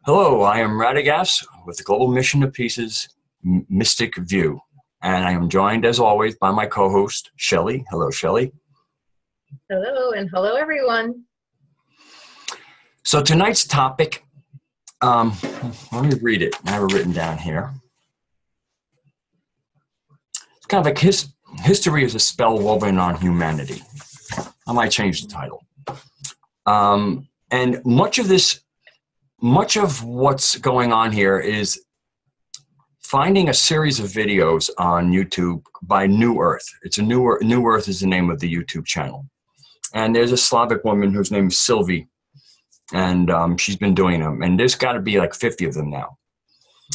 Hello, I am Radagast with the Global Mission to Peace's Mystic View, and I am joined, as always, by my co-host, Shelley. Hello, Shelley. Hello, and hello, everyone. So tonight's topic, let me read it. I have it written down here. It's kind of like history is a spell woven on humanity. I might change the title. And much of what's going on here is finding a series of videos on YouTube by Newearth. Newearth is the name of the YouTube channel. And there's a Slavic woman whose name is Sylvie, and she's been doing them. And there's got to be like 50 of them now.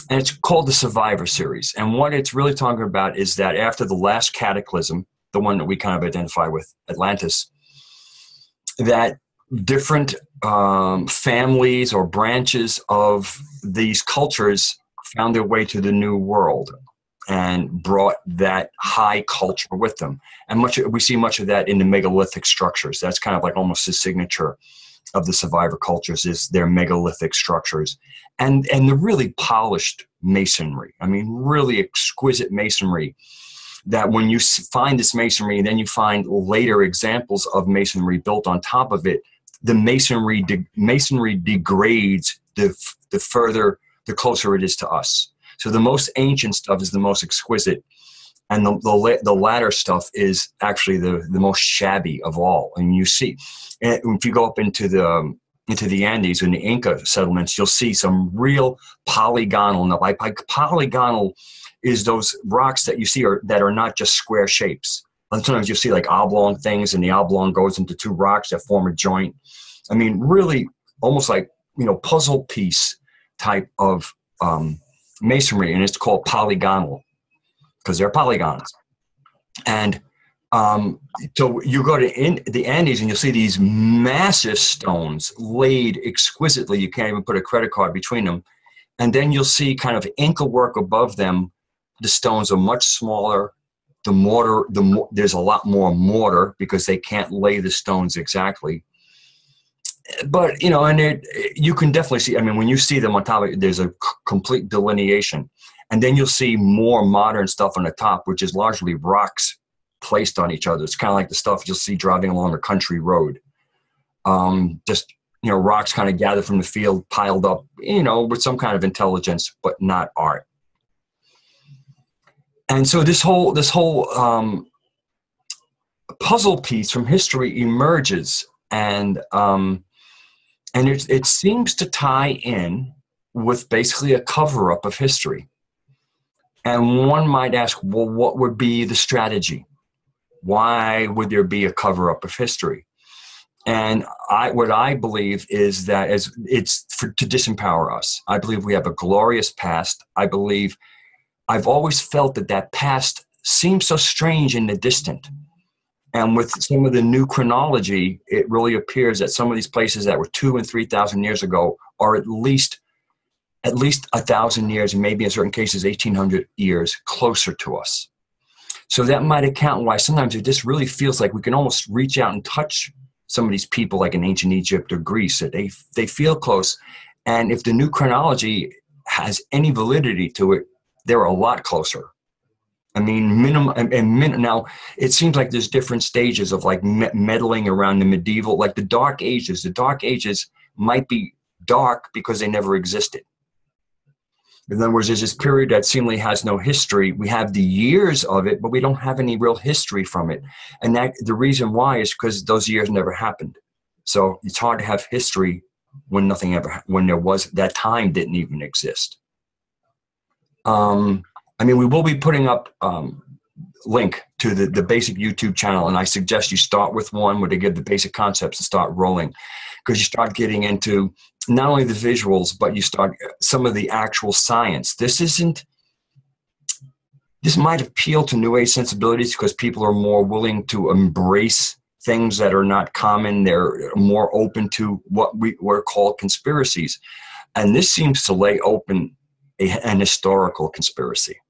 And it's called the Survivor Series. And what it's really talking about is that after the last cataclysm, the one that we kind of identify with, Atlantis, that different families or branches of these cultures found their way to the New World and brought that high culture with them. And we see much of that in the megalithic structures. That's kind of like almost the signature of the survivor cultures, is their megalithic structures. And the really polished masonry. I mean, really exquisite masonry, that when you find this masonry, then you find later examples of masonry built on top of it. The masonry degrades the closer it is to us. So the most ancient stuff is the most exquisite, and the latter stuff is actually the most shabby of all. And you see, if you go up into the Andes and the Inca settlements, you'll see some real polygonal. Now, like polygonal is those rocks that you see that are not just square shapes. And sometimes you'll see like oblong things, and the oblong goes into two rocks that form a joint. I mean, really almost like, puzzle piece type of masonry, and it's called polygonal because they're polygons. And so you go to the Andes and you'll see these massive stones laid exquisitely. You can't even put a credit card between them. And then you'll see kind of Inca work above them. The stones are much smaller. The mortar, there's a lot more mortar because they can't lay the stones exactly. But, and you can definitely see, I mean, when you see them on top of it, there's a complete delineation. And then you'll see more modern stuff on the top, which is largely rocks placed on each other. It's kind of like the stuff you'll see driving along a country road. Rocks kind of gathered from the field, piled up, with some kind of intelligence, but not art. And so this whole puzzle piece from history emerges, and it seems to tie in with basically a cover-up of history. And one might ask, well, what would be the strategy? Why would there be a cover-up of history? And what I believe is that it's to disempower us. I believe we have a glorious past. I've always felt that past seems so strange in the distant. And with some of the new chronology, it really appears that some of these places that were 2,000 and 3,000 years ago are at least 1,000 years, and maybe in certain cases 1,800 years closer to us. So that might account why sometimes it just really feels like we can almost reach out and touch some of these people, like in ancient Egypt or Greece, that they feel close. And if the new chronology has any validity to it, they're a lot closer. I mean, now it seems like there's different stages of like meddling around the medieval, like the Dark Ages. The Dark Ages might be dark because they never existed. In other words, there's this period that seemingly has no history. We have the years of it, but we don't have any real history from it. And the reason why is because those years never happened. So it's hard to have history when that time didn't even exist. We will be putting up link to the basic YouTube channel, and I suggest you start with one where they give the basic concepts and start rolling, because you start getting into not only the visuals, but you start some of the actual science. This might appeal to New Age sensibilities because people are more willing to embrace things that are not common. They're more open to what were called conspiracies. And this seems to lay open an historical conspiracy.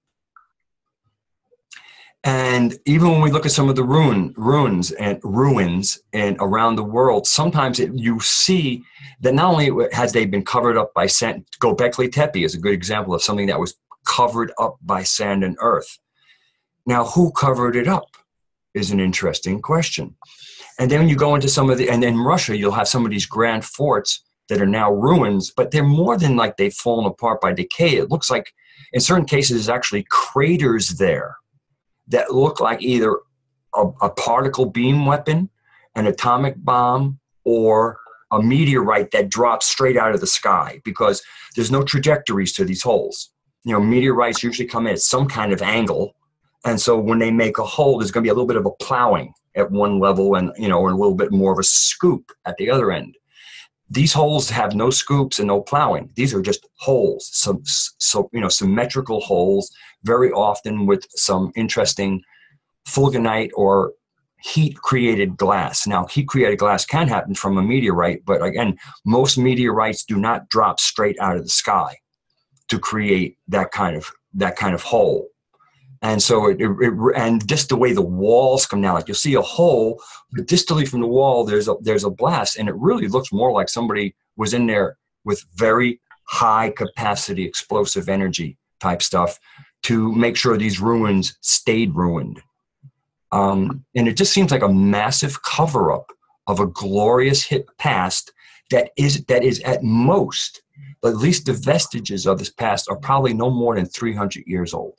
And even when we look at some of the ruins and around the world, sometimes you see that not only has they been covered up by sand. Göbekli Tepe is a good example of something that was covered up by sand and earth. Now, who covered it up is an interesting question. And then when you go into some of and in Russia, you'll have some of these grand forts that are now ruins, but they're more than like they've fallen apart by decay. It looks like in certain cases, there's actually craters there that look like either a particle beam weapon, an atomic bomb, or a meteorite that drops straight out of the sky, because there's no trajectories to these holes. You know, meteorites usually come in at some kind of angle. And so when they make a hole, there's going to be a little bit of a plowing at one level and, you know, or a little bit more of a scoop at the other end. These holes have no scoops and no plowing. These are just holes, so you know, symmetrical holes, very often with some interesting fulgenite or heat-created glass. Now, heat-created glass can happen from a meteorite, but again, most meteorites do not drop straight out of the sky to create that kind of hole. And so, and just the way the walls come down, like you'll see a hole, but distally from the wall, there's a blast, and it really looks more like somebody was in there with very high capacity explosive energy type stuff to make sure these ruins stayed ruined. And it just seems like a massive cover up of a glorious past that is at most, but at least the vestiges of this past are probably no more than 300 years old.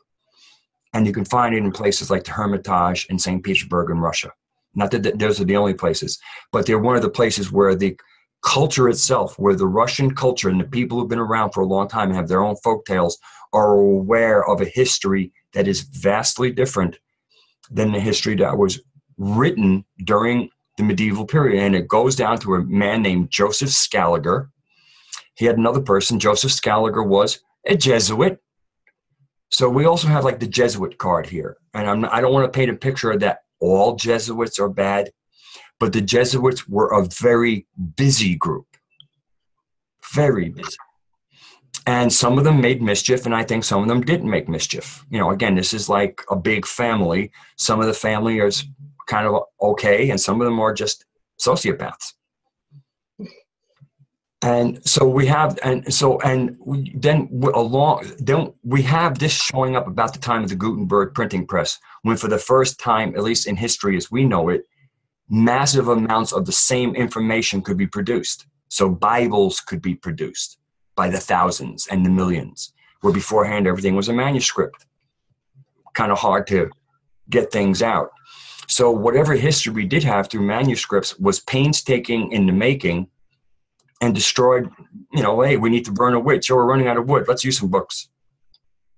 And you can find it in places like the Hermitage in St. Petersburg in Russia. Not that those are the only places, but they're one of the places where the culture itself, where the Russian culture and the people who've been around for a long time and have their own folktales are aware of a history that is vastly different than the history that was written during the medieval period. And it goes down to a man named Joseph Scaliger. He had another person. Joseph Scaliger was a Jesuit. So we also have like the Jesuit card here. And I don't want to paint a picture that all Jesuits are bad, but the Jesuits were a very busy group, very busy. And some of them made mischief, and I think some of them didn't make mischief. You know, again, this is like a big family. Some of the family is kind of okay, and some of them are just sociopaths. And so we have, then we have this showing up about the time of the Gutenberg printing press, when for the first time, at least in history as we know it, massive amounts of the same information could be produced. So Bibles could be produced by the thousands and the millions, where beforehand everything was a manuscript. Kind of hard to get things out. So whatever history we did have through manuscripts was painstaking in the making, and destroyed, you know, hey, we need to burn a wood. So we're running out of wood. Let's use some books.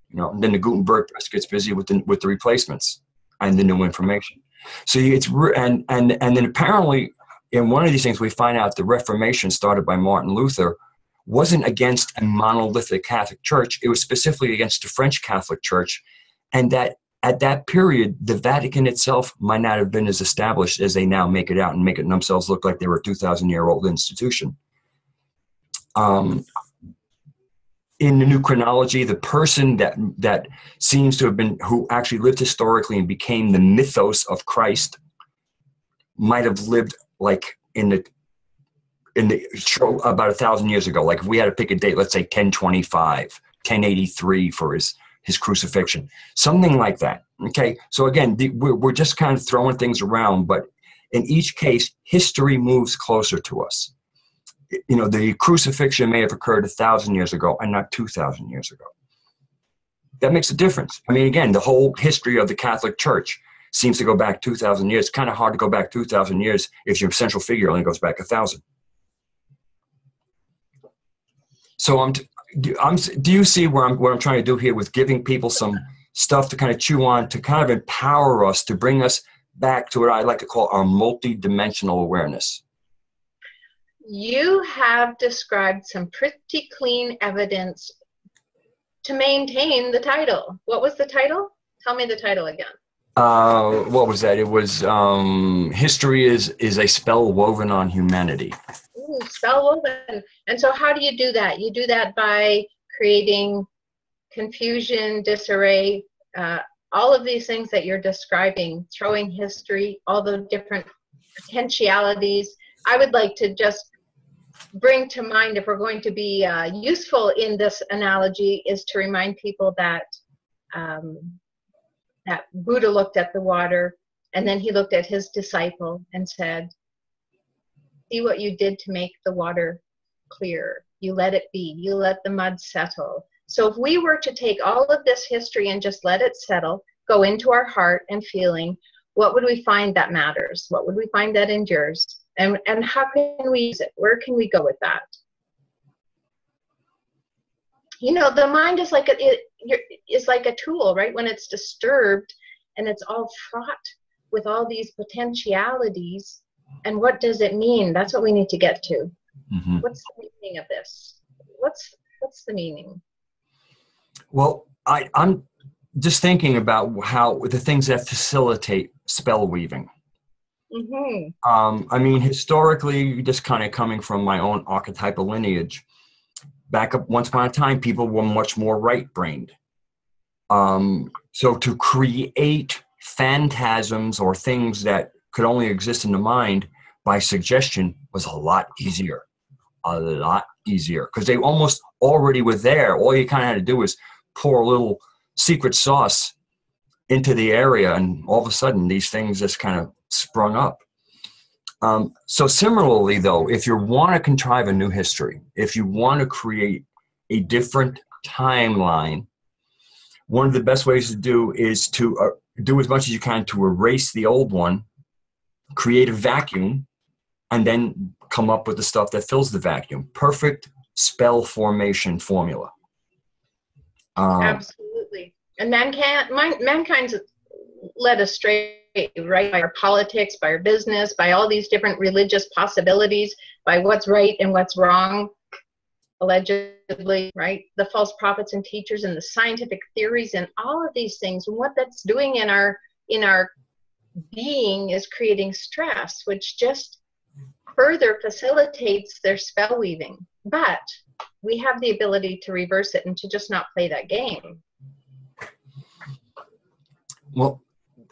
You know, and then the Gutenberg press gets busy with the replacements and the new information. So and then apparently in one of these things we find out the Reformation started by Martin Luther wasn't against a monolithic Catholic Church. It was specifically against the French Catholic Church, and that at that period the Vatican itself might not have been as established as they now make it out and make it themselves look like they were a 2,000-year-old institution. In the new chronology, the person that seems to have been, who actually lived historically and became the mythos of Christ, might have lived like in the show about 1,000 years ago. Like if we had to pick a date, let's say 1025, 1083 for his crucifixion, something like that. Okay, so again, we're just kind of throwing things around, but in each case, history moves closer to us. You know, the crucifixion may have occurred 1,000 years ago and not 2,000 years ago. That makes a difference. I mean, again, the whole history of the Catholic Church seems to go back 2,000 years. It's kind of hard to go back 2,000 years if your central figure only goes back 1,000. So do you see what I'm trying to do here with giving people some stuff to kind of chew on, to kind of empower us, to bring us back to what I like to call our multi-dimensional awareness? You have described some pretty clean evidence to maintain the title. What was the title? Tell me the title again. What was that? It was History is a Spell Woven on Humanity. Ooh, spell woven. And so how do you do that? You do that by creating confusion, disarray, all of these things that you're describing, throwing history, all the different potentialities, I would like to just bring to mind, if we're going to be useful in this analogy, is to remind people that that Buddha looked at the water, and then he looked at his disciple and said, see what you did to make the water clear. You let it be. You let the mud settle. So if we were to take all of this history and just let it settle, go into our heart and feeling, what would we find that matters? What would we find that endures? And how can we use it? Where can we go with that? You know, the mind is like a tool, right? When it's disturbed and it's all fraught with all these potentialities. And what does it mean? That's what we need to get to. Mm-hmm. What's the meaning of this? What's the meaning? Well, I'm just thinking about how the things that facilitate spell weaving. Mm-hmm. I mean, historically, just kind of coming from my own archetypal lineage, back up once upon a time, people were much more right-brained. So to create phantasms or things that could only exist in the mind by suggestion was a lot easier, because they almost already were there. All you kind of had to do was pour a little secret sauce into the area, and all of a sudden these things just kind of sprung up. So similarly, though, if you want to contrive a new history, if you want to create a different timeline, one of the best ways to do is to do as much as you can to erase the old one, create a vacuum, and then come up with the stuff that fills the vacuum. Perfect spell formation formula. Absolutely. And mankind's led astray, right, by our politics, by our business, by all these different religious possibilities, by what's right and what's wrong, allegedly, right? The false prophets and teachers and the scientific theories and all of these things. And what that's doing in our being is creating stress, which just further facilitates their spell weaving. But we have the ability to reverse it and to just not play that game. Well,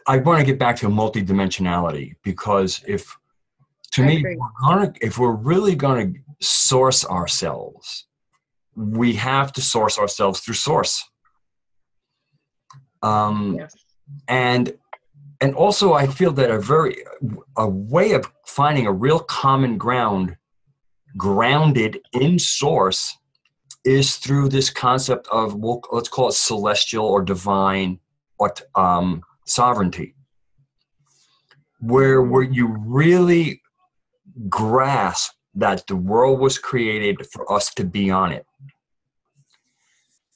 I want to get back to multidimensionality, because if we're really going to source ourselves, we have to source ourselves through source. Yes. And also, I feel that a way of finding a real common ground, grounded in source, is through this concept of, well, let's call it celestial or divine or sovereignty, where you really grasp that the world was created for us to be on it,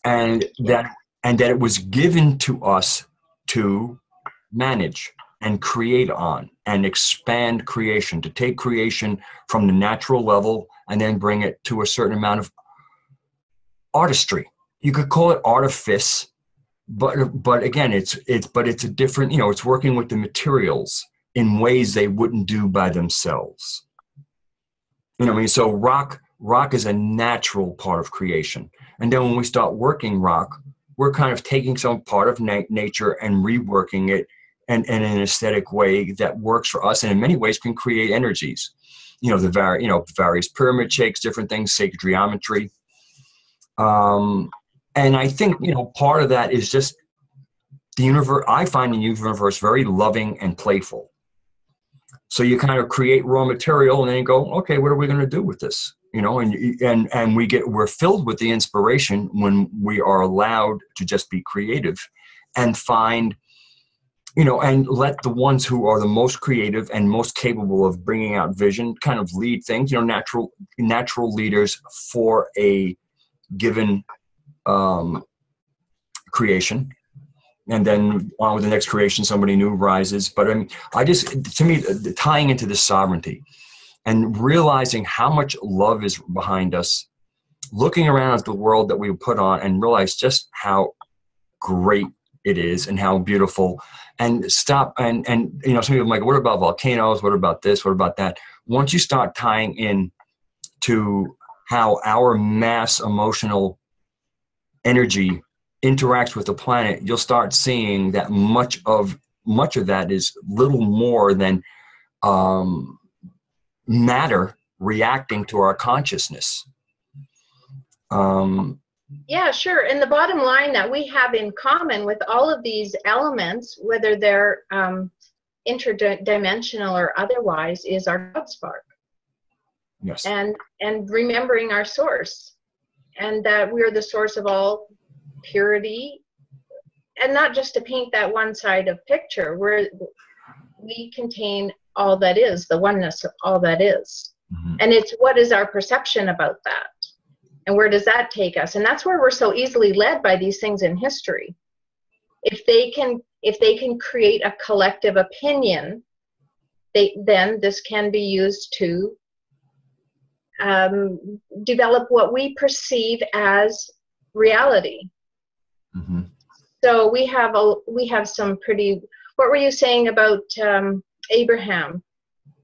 and that it was given to us to manage and create on and expand creation, to take creation from the natural level and then bring it to a certain amount of artistry. You could call it artifice, but again, it's a different, it's working with the materials in ways they wouldn't do by themselves. So rock is a natural part of creation. And then when we start working rock, we're kind of taking some part of nature and reworking it and in an aesthetic way that works for us, and in many ways can create energies. The various pyramid shapes, different things, sacred geometry. And I think, part of that is just the universe. I find the universe very loving and playful. So you kind of create raw material and then you go, okay, what are we going to do with this? And we're filled with the inspiration when we are allowed to just be creative and find, and let the ones who are the most creative and most capable of bringing out vision kind of lead things, natural leaders for a given creation. And then on with the next creation, somebody new rises. But to me, tying into this sovereignty and realizing how much love is behind us, looking around at the world that we put on and realize just how great it is and how beautiful, and stop. And some people are like, what about volcanoes? What about this? What about that? Once you start tying in to how our mass emotional energy interacts with the planet, you'll start seeing that much of that is little more than matter reacting to our consciousness. Yeah, sure. And the bottom line that we have in common with all of these elements, whether they're interdimensional or otherwise, is our God spark. Yes. And remembering our source, and that we're the source of all purity, and not just to paint that one side of picture. We contain all that is, the oneness of all that is. Mm-hmm. And it's what is our perception about that? And where does that take us? And that's where we're so easily led by these things in history. If they can create a collective opinion, then this can be used to develop what we perceive as reality. Mm-hmm. So we have some pretty. What were you saying about Abraham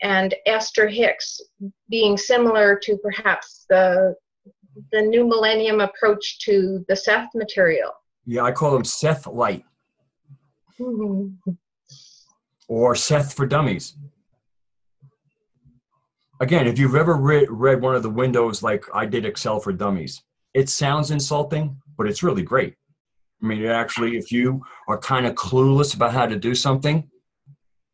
and Esther Hicks being similar to perhaps the new millennium approach to the Seth material? Yeah, I call them Seth Light. Mm-hmm. Or Seth for Dummies. Again, if you've ever read one of the windows like I did Excel for Dummies, it sounds insulting, but it's really great. I mean, actually, if you are kind of clueless about how to do something,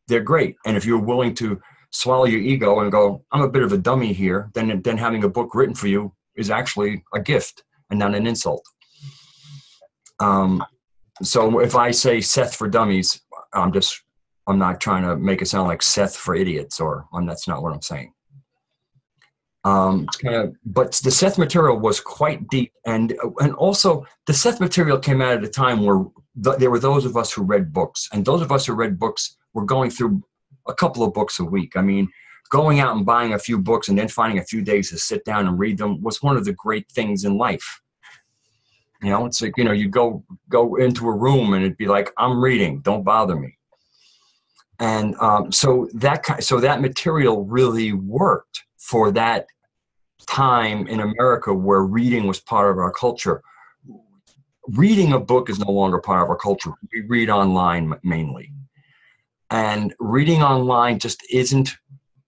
they're great. And if you're willing to swallow your ego and go, I'm a bit of a dummy here, then having a book written for you is actually a gift and not an insult. So if I say Seth for Dummies, I'm not trying to make it sound like Seth for idiots, that's not what I'm saying. But the Seth material was quite deep, and also the Seth material came out at a time where there were those of us who read books, and those of us who read books were going through a couple of books a week. I mean, going out and buying a few books and then finding a few days to sit down and read them was one of the great things in life. You know, it's like, you go into a room and it'd be like, I'm reading, don't bother me. And so that material really worked for that time in America where reading was part of our culture. Reading a book is no longer part of our culture. We read online mainly. And reading online just isn't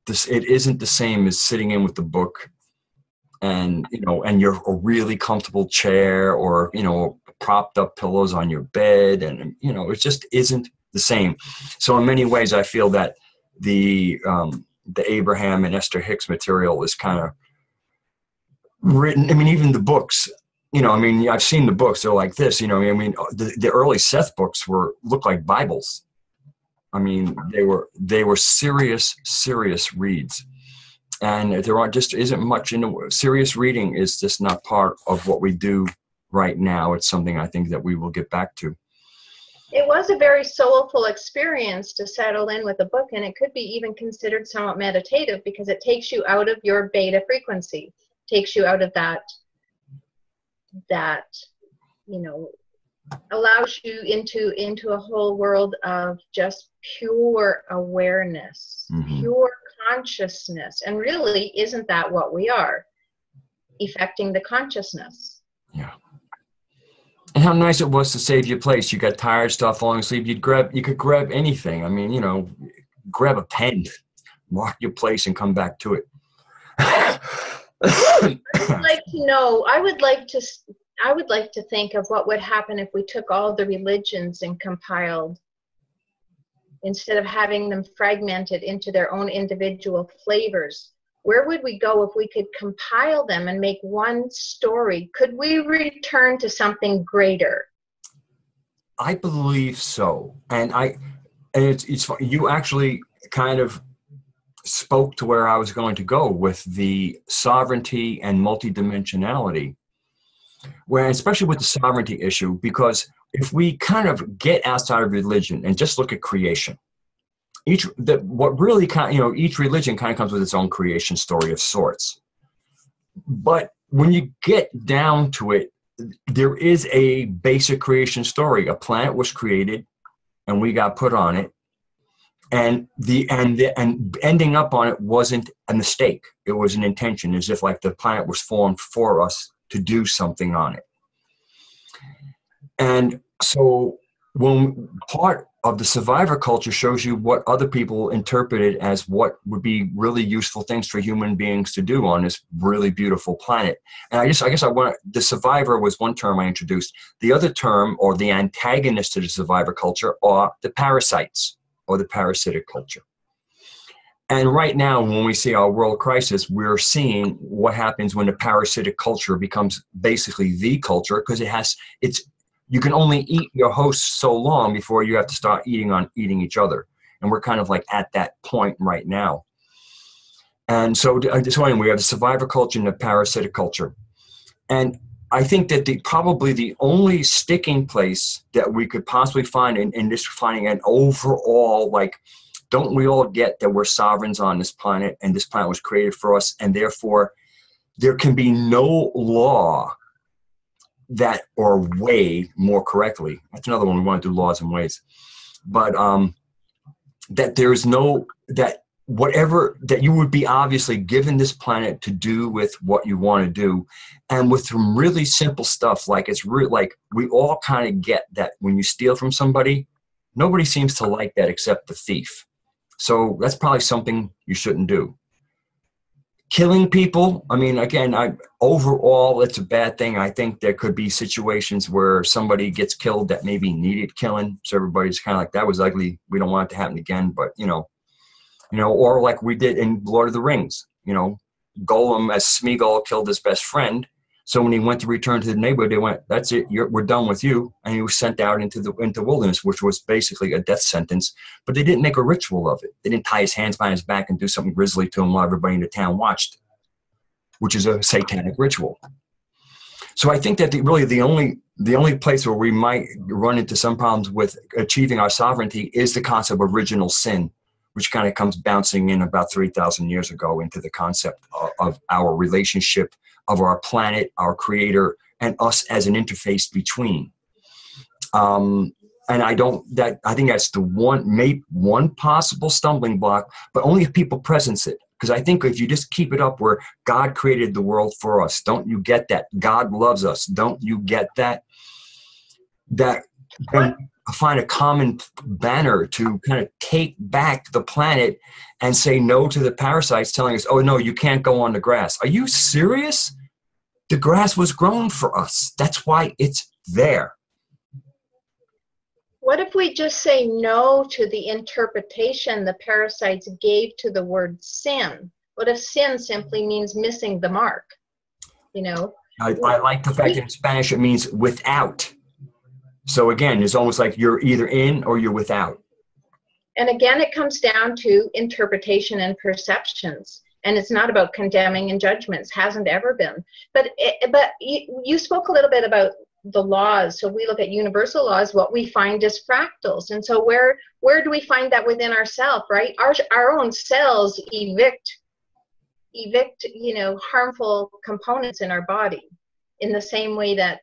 the same as sitting in with the book and you're a really comfortable chair or, propped up pillows on your bed. And, it just isn't the same. So in many ways, I feel that the Abraham and Esther Hicks material is kind of written. I mean, even the books, I've seen the books. They're like this, the early Seth books looked like Bibles. I mean, they were serious reads. And there just isn't much serious reading is just not part of what we do right now. It's something I think that we will get back to. It was a very soulful experience to settle in with a book, and it could be even considered somewhat meditative because it takes you out of your beta frequency, takes you out of that allows you into a whole world of just pure awareness, mm-hmm. pure consciousness. And really, isn't that what we are? Effecting the consciousness. Yeah. And how nice it was to save your place. You got tired, start falling asleep. You could grab anything. I mean, grab a pen, mark your place, and come back to it. I would like to know. I would like to think of what would happen if we took all the religions and compiled, instead of having them fragmented into their own individual flavors. Where would we go if we could compile them and make one story? Could we return to something greater? I believe so. And it's you actually kind of spoke to where I was going to go with the sovereignty and multidimensionality. Where, especially with the sovereignty issue, because if we kind of get outside of religion and just look at creation, each religion kind of comes with its own creation story of sorts. But when you get down to it, there is a basic creation story. A planet was created, and we got put on it, and ending up on it wasn't a mistake. It was an intention, as if like the planet was formed for us to do something on it. And so when part of the survivor culture shows you what other people interpreted as what would be really useful things for human beings to do on this really beautiful planet. And I guess I want the survivor was one term I introduced. The other term, or the antagonist to the survivor culture, are the parasites, or the parasitic culture. And right now, when we see our world crisis, we're seeing what happens when the parasitic culture becomes basically the culture, because you can only eat your host so long before you have to start eating each other. And we're kind of like at that point right now. And so anyway, we have the survivor culture and the parasitic culture. And I think that probably the only sticking place that we could possibly find in this, finding an overall, like, don't we all get that we're sovereigns on this planet, and this planet was created for us, and therefore there can be no law that, or way more correctly, that's another one, we want to do laws and ways, but that there's no, that whatever, that you would be obviously given this planet to do with what you want to do, and with some really simple stuff, like like we all kind of get that when you steal from somebody, nobody seems to like that except the thief. So that's probably something you shouldn't do. Killing people, I mean, again, overall, it's a bad thing. I think there could be situations where somebody gets killed that maybe needed killing. So everybody's kind of like, that was ugly. We don't want it to happen again. But, or like we did in Lord of the Rings, Gollum, as Smeagol killed his best friend. So when he went to return to the neighborhood, they went, that's it, we're done with you. And he was sent out into the wilderness, which was basically a death sentence. But they didn't make a ritual of it. They didn't tie his hands behind his back and do something grisly to him while everybody in the town watched, which is a satanic ritual. So I think that the only place where we might run into some problems with achieving our sovereignty is the concept of original sin, which kind of comes bouncing in about 3,000 years ago into the concept of our relationship, of our planet, our creator, and us as an interface between. And I think that's the one possible stumbling block, but only if people presence it. Because I think if you just keep it up where God created the world for us, don't you get that? God loves us. Don't you get that? Then find a common banner to kind of take back the planet and say no to the parasites telling us, oh, no, you can't go on the grass. Are you serious? The grass was grown for us. That's why it's there. What if we just say no to the interpretation the parasites gave to the word sin? What if sin simply means missing the mark? I like the fact that in Spanish it means without. So again, it's almost like you're either in or you're without. And again, it comes down to interpretation and perceptions. And it's not about condemning and judgments, hasn't ever been. But you spoke a little bit about the laws. So we look at universal laws, what we find is fractals. And so where do we find that within ourselves, right? Our own cells evict harmful components in our body in the same way that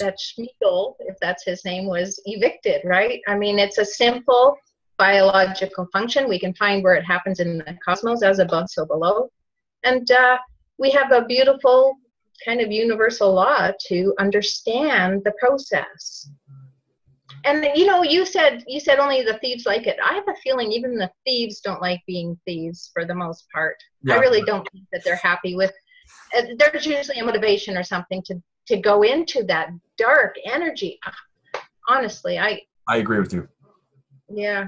that Smeagol, if that's his name, was evicted, right? I mean, it's a simple biological function. We can find where it happens in the cosmos, as above, so below. And we have a beautiful kind of universal law to understand the process. And you said only the thieves like it. I have a feeling even the thieves don't like being thieves for the most part. Yeah. I really don't think that they're happy with. There's usually a motivation or something to go into that dark energy. Honestly, I agree with you. Yeah.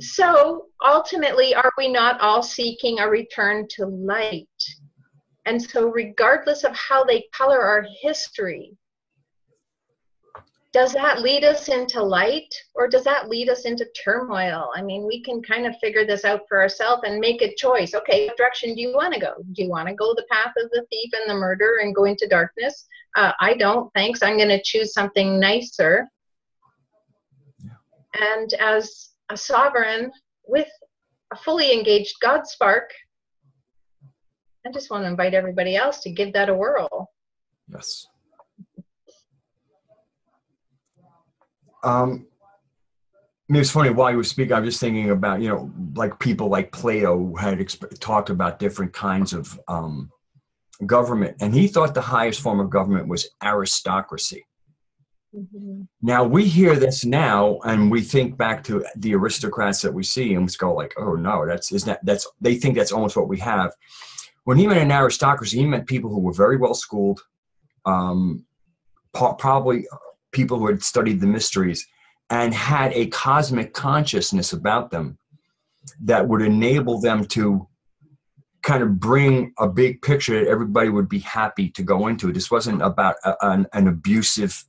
So ultimately, are we not all seeking a return to light? And so regardless of how they color our history, does that lead us into light, or does that lead us into turmoil? I mean, we can kind of figure this out for ourselves and make a choice. Okay, what direction do you want to go? Do you want to go the path of the thief and the murderer and go into darkness? I don't, thanks. I'm going to choose something nicer. And as a sovereign with a fully engaged God spark, I just want to invite everybody else to give that a whirl. Yes. It's funny, while you were speaking, I was just thinking about, like people like Plato had talked about different kinds of government, and he thought the highest form of government was aristocracy. Mm-hmm. Now we hear this now, and we think back to the aristocrats that we see, and we go like, "Oh no, that's." They think that's almost what we have. When he meant an aristocracy, he meant people who were very well schooled, probably people who had studied the mysteries and had a cosmic consciousness about them that would enable them to kind of bring a big picture that everybody would be happy to go into. This wasn't about an abusive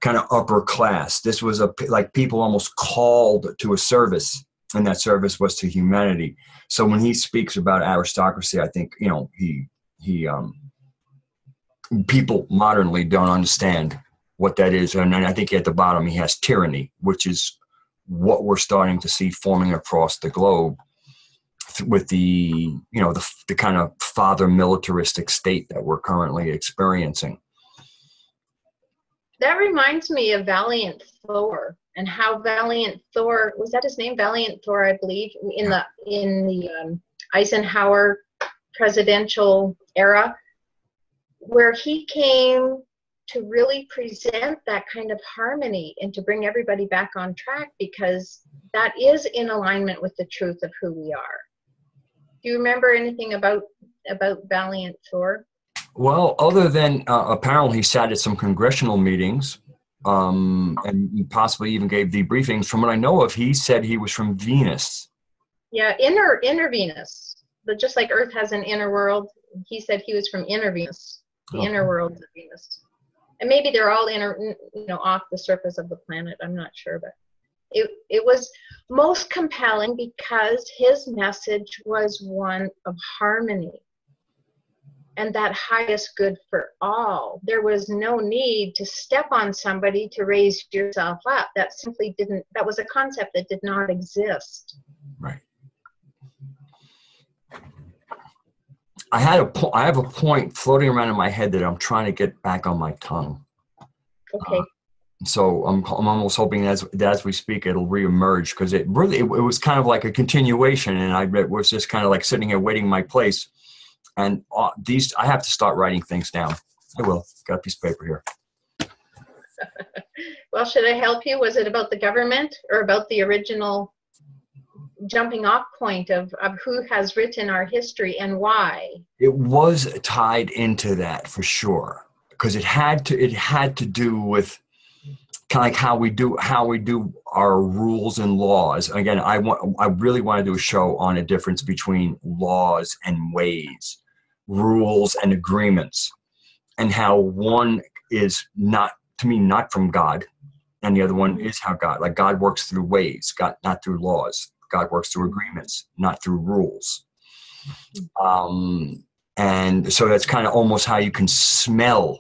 kind of upper class. This was like people almost called to a service, and that service was to humanity. So when he speaks about aristocracy, I think, people modernly don't understand what that is. And I think at the bottom he has tyranny, which is what we're starting to see forming across the globe with the kind of father militaristic state that we're currently experiencing. That reminds me of Valiant Thor, and how Valiant Thor, was that his name? Valiant Thor, I believe, in the Eisenhower presidential era, where he came to really present that kind of harmony and to bring everybody back on track, because that is in alignment with the truth of who we are. Do you remember anything about Valiant Thor? Well, other than apparently he sat at some congressional meetings, and he possibly even gave debriefings. From what I know of, he said he was from Venus. Yeah, inner Venus. But just like Earth has an inner world, he said he was from inner Venus, the inner world of Venus. And maybe they're all off the surface of the planet. I'm not sure, but it was most compelling because his message was one of harmony and that highest good for all. There was no need to step on somebody to raise yourself up. That was a concept that did not exist. Right. I have a point floating around in my head that I'm trying to get back on my tongue. Okay. So I'm almost hoping that as we speak, it'll reemerge, because it was kind of like a continuation, and I was just kind of like sitting here waiting my place. And I have to start writing things down. I will. Got a piece of paper here. Well, should I help you? Was it about the government or about the original jumping off point of who has written our history and why? It was tied into that for sure, because it had to do with kind of like how we do our rules and laws. Again, I really want to do a show on a difference between laws and ways, rules and agreements, and how one is not from God, and the other one is how God works through ways, God not through laws. God works through agreements, not through rules. And so that's kind of almost how you can smell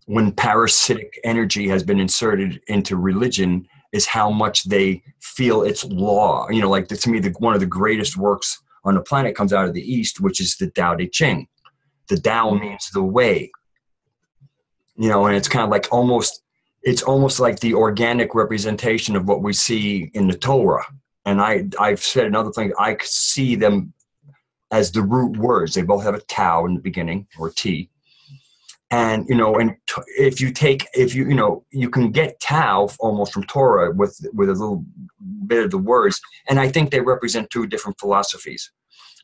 when parasitic energy has been inserted into religion, is how much they feel it's law. To me, one of the greatest works on the planet comes out of the East, which is the Tao Te Ching. The Tao means the way. And it's kind of like it's almost like the organic representation of what we see in the Torah. And I've said another thing, I see them as the root words. They both have a Tao in the beginning, or T. And, if you can get Tao almost from Torah with a little bit of the words. And I think they represent two different philosophies.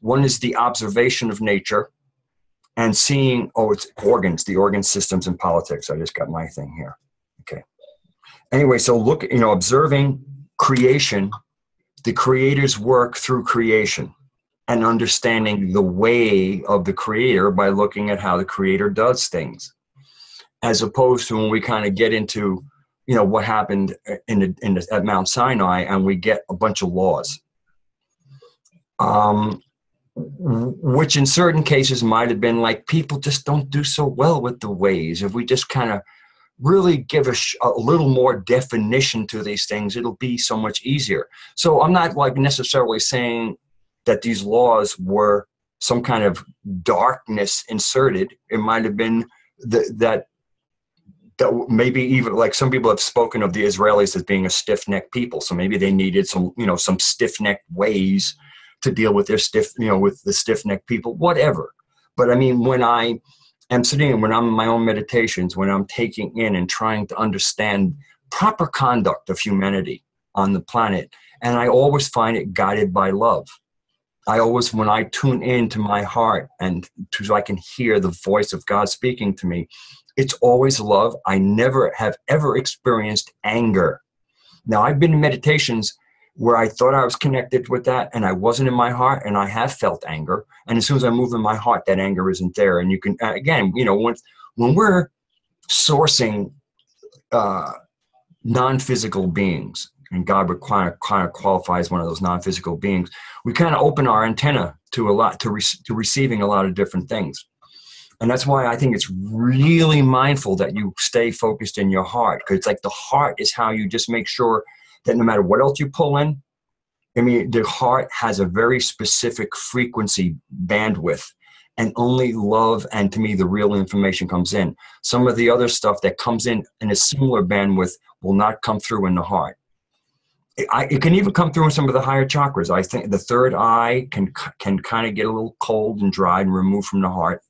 One is the observation of nature and seeing, it's organs, the organ systems and politics. I just got my thing here. Okay. Anyway, so observing creation, the creator's work through creation, and understanding the way of the creator by looking at how the creator does things, as opposed to when we kind of get into, what happened at Mount Sinai, and we get a bunch of laws, which in certain cases might have been like, people just don't do so well with the ways. If we just kind of really give a little more definition to these things, it'll be so much easier. So I'm not like necessarily saying that these laws were some kind of darkness inserted. It might have been that maybe even like some people have spoken of the Israelis as being a stiff-necked people. So maybe they needed some stiff-necked ways to deal with their with the stiff-necked people, whatever. But I mean, when I am sitting, when I'm in my own meditations, when I'm taking in and trying to understand proper conduct of humanity on the planet, and I always find it guided by love. I always, when I tune into my heart and so I can hear the voice of God speaking to me, it's always love. I never have ever experienced anger. Now, I've been in meditations where I thought I was connected with that and I wasn't in my heart, and I have felt anger. And as soon as I move in my heart, that anger isn't there. And you can, again, you know, when we're sourcing non-physical beings, and God would kind of qualify as one of those non-physical beings, we kind of open our antenna to a lot, to receiving a lot of different things. And that's why I think it's really mindful that you stay focused in your heart, because it's like the heart is how you just make sure that no matter what else you pull in, I mean, the heart has a very specific frequency bandwidth, and only love and, to me, the real information comes in. Some of the other stuff that comes in a similar bandwidth will not come through in the heart. It can even come through in some of the higher chakras. I think the third eye can kind of get a little cold and dry and removed from the heart,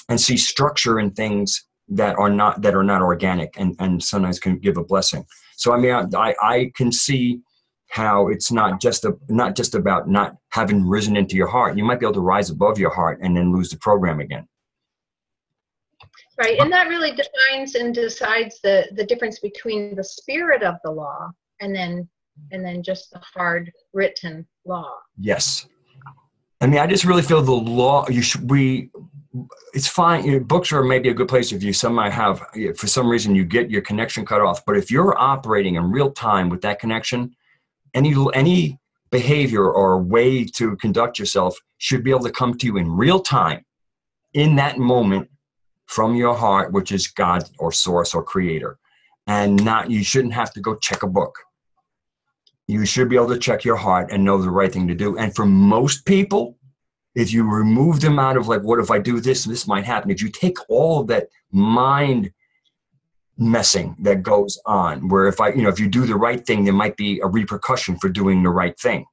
and see structure in things that are not organic, and sometimes can give a blessing. So I mean, I can see how it's not just about not having risen into your heart. You might be able to rise above your heart and then lose the program again. Right, and that really defines and decides the difference between the spirit of the law and then just the hard written law. Yes. I mean, I just really feel the law, it's fine. You know, books are maybe a good place if you somehow have, for some reason, you get your connection cut off. But if you're operating in real time with that connection, any behavior or way to conduct yourself should be able to come to you in real time, in that moment, from your heart, which is God or source or creator. And you shouldn't have to go check a book. You should be able to check your heart and know the right thing to do. And for most people, if you remove them out of like, what if I do this, this might happen. If you take all of that mind messing that goes on, where if you do the right thing, there might be a repercussion for doing the right thing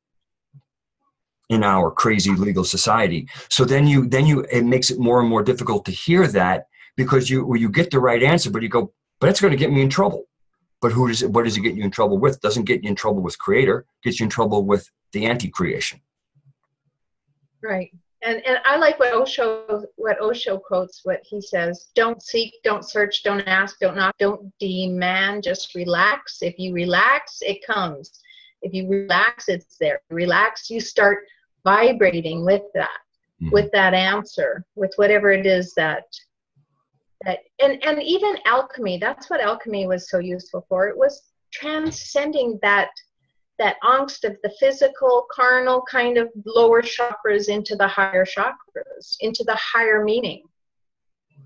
in our crazy legal society. So then it makes it more and more difficult to hear that, because you get the right answer, but you go, but that's going to get me in trouble. But what does it get you in trouble with? Doesn't get you in trouble with creator, gets you in trouble with the anti-creation. Right. And I like what Osho quotes, what he says: don't seek, don't search, don't ask, don't knock, don't demand, just relax. If you relax, it comes. If you relax, it's there. Relax, you start vibrating with that, with that answer, with whatever it is that and even alchemy, that's what alchemy was so useful for. It was transcending that angst of the physical, carnal kind of lower chakras into the higher chakras, into the higher meaning,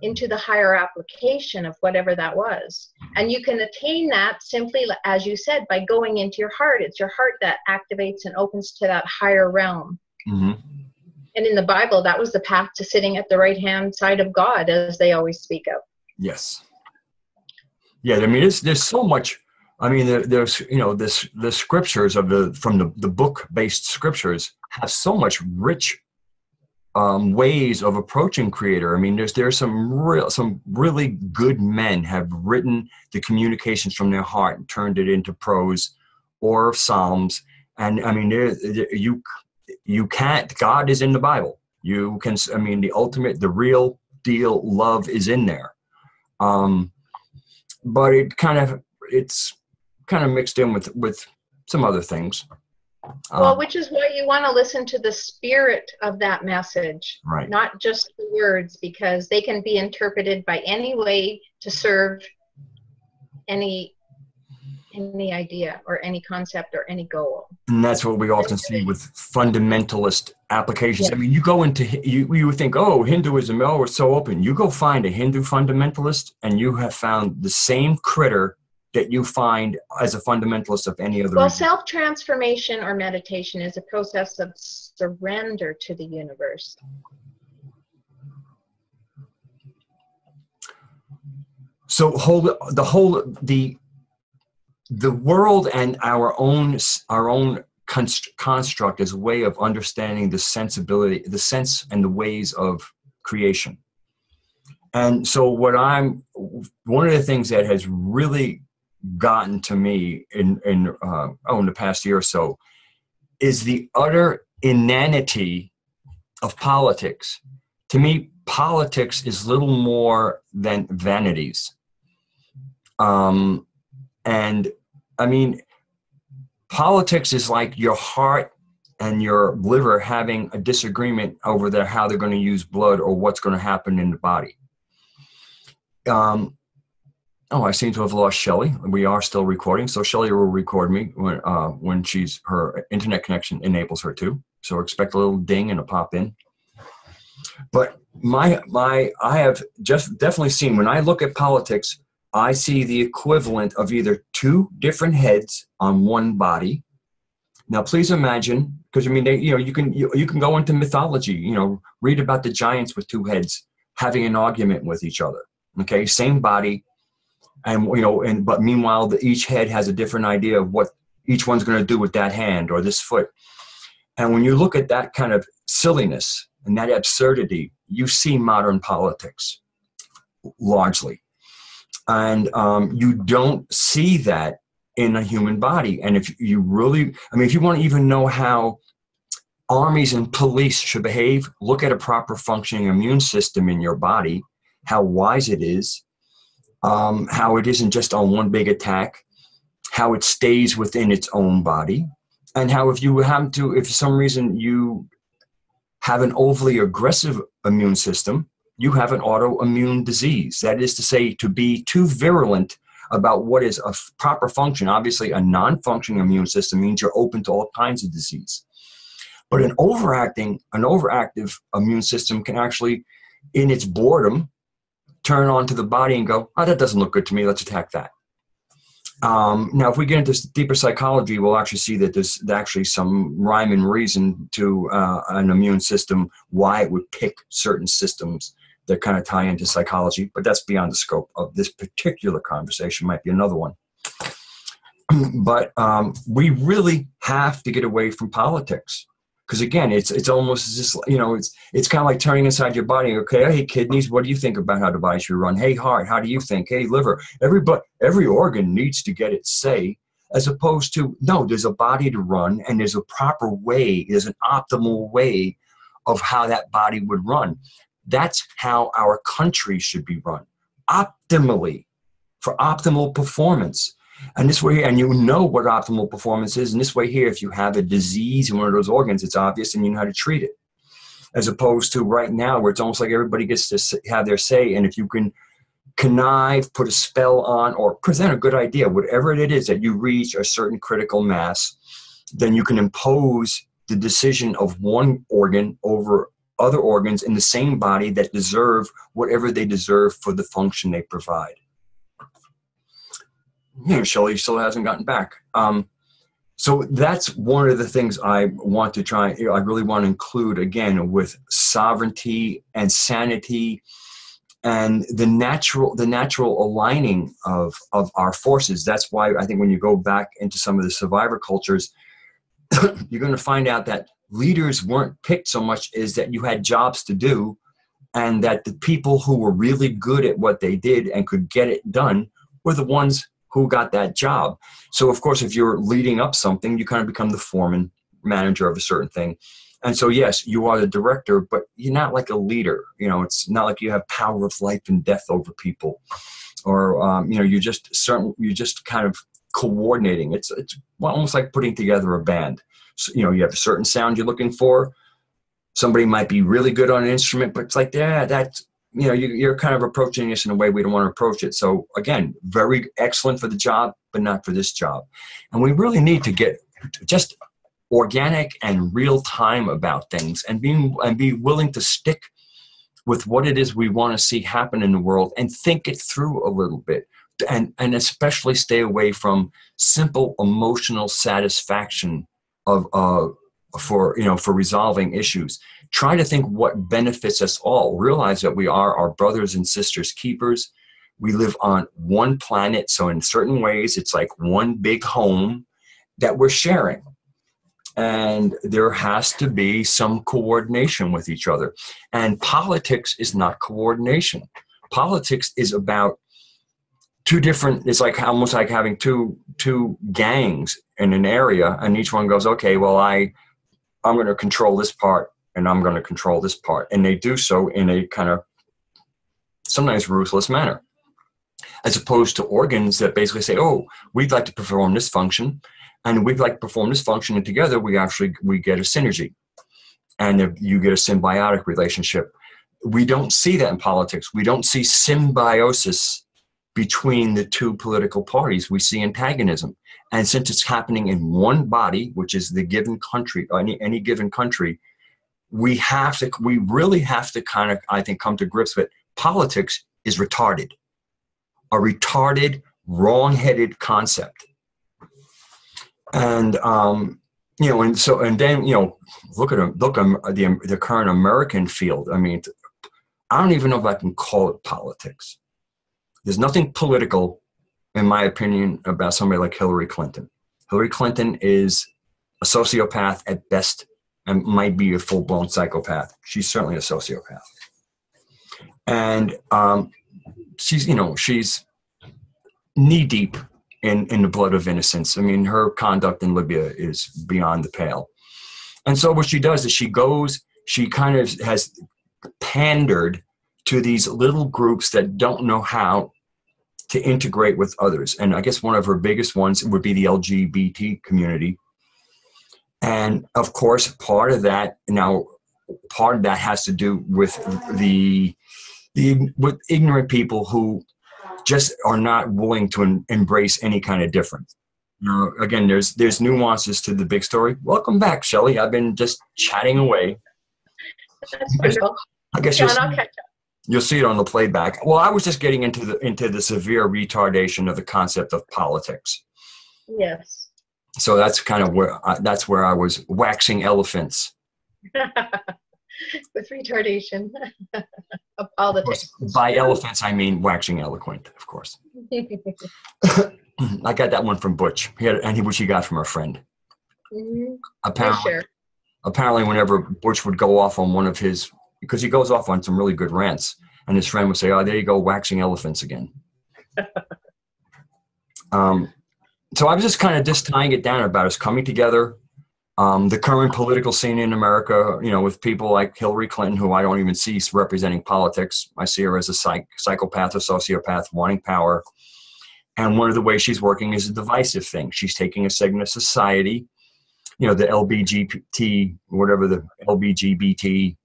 into the higher application of whatever that was. And you can attain that simply, as you said, by going into your heart. It's your heart that activates and opens to that higher realm. Mm-hmm. And in the Bible, that was the path to sitting at the right-hand side of God, as they always speak of. Yes. Yeah, I mean, there's so much. I mean, there's the scriptures from the book-based scriptures have so much rich ways of approaching creator. I mean, there's some really good men have written the communications from their heart and turned it into prose or psalms. And I mean, you can't. God is in the Bible. You can. I mean, the real deal love is in there. But it's kind of mixed in with some other things. Well, which is why you want to listen to the spirit of that message, right? Not just the words, because they can be interpreted by any way to serve any idea or any concept or any goal. And that's what we often see with fundamentalist applications. Yeah. I mean, you go into, you would think, oh, Hinduism, oh, it's so open. You go find a Hindu fundamentalist and you have found the same critter that you find as a fundamentalist of any other. Well, self-transformation or meditation is a process of surrender to the universe. So the world and our own construct is a way of understanding the sensibility, the sense and the ways of creation. And so one of the things that has really gotten to me in the past year or so is the utter inanity of politics. To me, politics is little more than vanities. And I mean, politics is like your heart and your liver having a disagreement over how they're going to use blood or what's going to happen in the body. I seem to have lost Shelley. We are still recording, so Shelley will record me when her internet connection enables her to. So expect a little ding and a pop in. But I have just definitely seen, when I look at politics, I see the equivalent of either two different heads on one body. Now, please imagine, because I mean, you can go into mythology, read about the giants with two heads having an argument with each other. Okay, same body, and but meanwhile, each head has a different idea of what each one's going to do with that hand or this foot. And when you look at that kind of silliness and that absurdity, you see modern politics largely, and you don't see that in a human body. And if you really, if you want to even know how armies and police should behave, look at a proper functioning immune system in your body, how wise it is, how it isn't just on one big attack, how it stays within its own body, and how if for some reason you have an overly aggressive immune system, you have an autoimmune disease. That is to say, to be too virulent about what is a proper function. Obviously, a non-functioning immune system means you're open to all kinds of disease. But an overactive immune system can actually, in its boredom, turn onto the body and go, that doesn't look good to me, let's attack that. Now, if we get into deeper psychology, we'll actually see that there's actually some rhyme and reason to an immune system, why it would pick certain systems that kind of tie into psychology, but that's beyond the scope of this particular conversation, might be another one. But we really have to get away from politics. Because again, it's almost just, it's kind of like turning inside your body. Okay, hey, kidneys, what do you think about how the body should run? Hey, heart, how do you think? Hey, liver, every organ needs to get its say, as opposed to, no, there's a body to run and there's a proper way, there's an optimal way of how that body would run. That's how our country should be run, optimally, for optimal performance. And this way, and you know what optimal performance is. And this way here, if you have a disease in one of those organs, it's obvious and you know how to treat it. As opposed to right now, where it's almost like everybody gets to have their say. And if you can connive, put a spell on, or present a good idea, whatever it is that you reach a certain critical mass, then you can impose the decision of one organ over other organs in the same body that deserve whatever they deserve for the function they provide. Shelley still hasn't gotten back. So that's one of the things I want to try. I really want to include, again, with sovereignty and sanity and the natural aligning of our forces. That's why I think when you go back into some of the survivor cultures, you're going to find out that leaders weren't picked so much as that you had jobs to do, and that the people who were really good at what they did and could get it done were the ones who got that job. So of course, if you're leading up something, you kind of become the foreman, manager of a certain thing. And so yes, you are the director, but you're not like a leader. It's not like you have power of life and death over people, or you're just kind of coordinating. It's almost like putting together a band. So, you have a certain sound you're looking for. Somebody might be really good on an instrument, but it's like, that's, you're kind of approaching this in a way we don't want to approach it. So again, very excellent for the job, but not for this job. And we really need to get just organic and real time about things, and be willing to stick with what it is we want to see happen in the world and think it through a little bit. And especially stay away from simple emotional satisfaction for resolving issues. Try to think what benefits us all. Realize that we are our brothers and sisters keepers. We live on one planet, so in certain ways, it's like one big home that we're sharing. And there has to be some coordination with each other. And politics is not coordination. Politics is about two different, it's like almost like having two gangs in an area, and each one goes, okay, well, I'm going to control this part, and I'm going to control this part. And they do so in a kind of sometimes ruthless manner, as opposed to organs that basically say, oh, we'd like to perform this function, and we'd like to perform this function, and together we get a synergy, and you get a symbiotic relationship. We don't see that in politics. We don't see symbiosis between the two political parties. We see antagonism. And since it's happening in one body, which is the given country, any given country, we really have to kind of, I think, come to grips with politics is retarded. A retarded, wrong-headed concept. And and then look at the current American field. I mean, I don't even know if I can call it politics. There's nothing political, in my opinion, about somebody like Hillary Clinton. Hillary Clinton is a sociopath at best, and might be a full-blown psychopath. She's certainly a sociopath, and she's knee-deep in the blood of innocence. I mean, her conduct in Libya is beyond the pale. And so what she does is she kind of has pandered to these little groups that don't know how to integrate with others. And I guess one of her biggest ones would be the LGBT community. And of course, part of that has to do with with ignorant people who just are not willing to embrace any kind of difference. Again, there's nuances to the big story. Welcome back, Shelley. I've been just chatting away. That's wonderful. I guess you'll see it on the playback. Well, I was just getting into the severe retardation of the concept of politics. Yes. So that's kind of where I was waxing elephants. With retardation of politics. By elephants, I mean waxing eloquent, of course. I got that one from Butch. Which he got from a friend. Mm-hmm. Apparently, whenever Butch would go off on one of his, because he goes off on some really good rants, and his friend would say, "Oh, there you go, waxing elephants again." So I was just kind of tying it down about us coming together. The current political scene in America, with people like Hillary Clinton, who I don't even see representing politics. I see her as a psychopath or sociopath wanting power. And one of the ways she's working is a divisive thing. She's taking a segment of society, the LGBT, whatever the LGBT,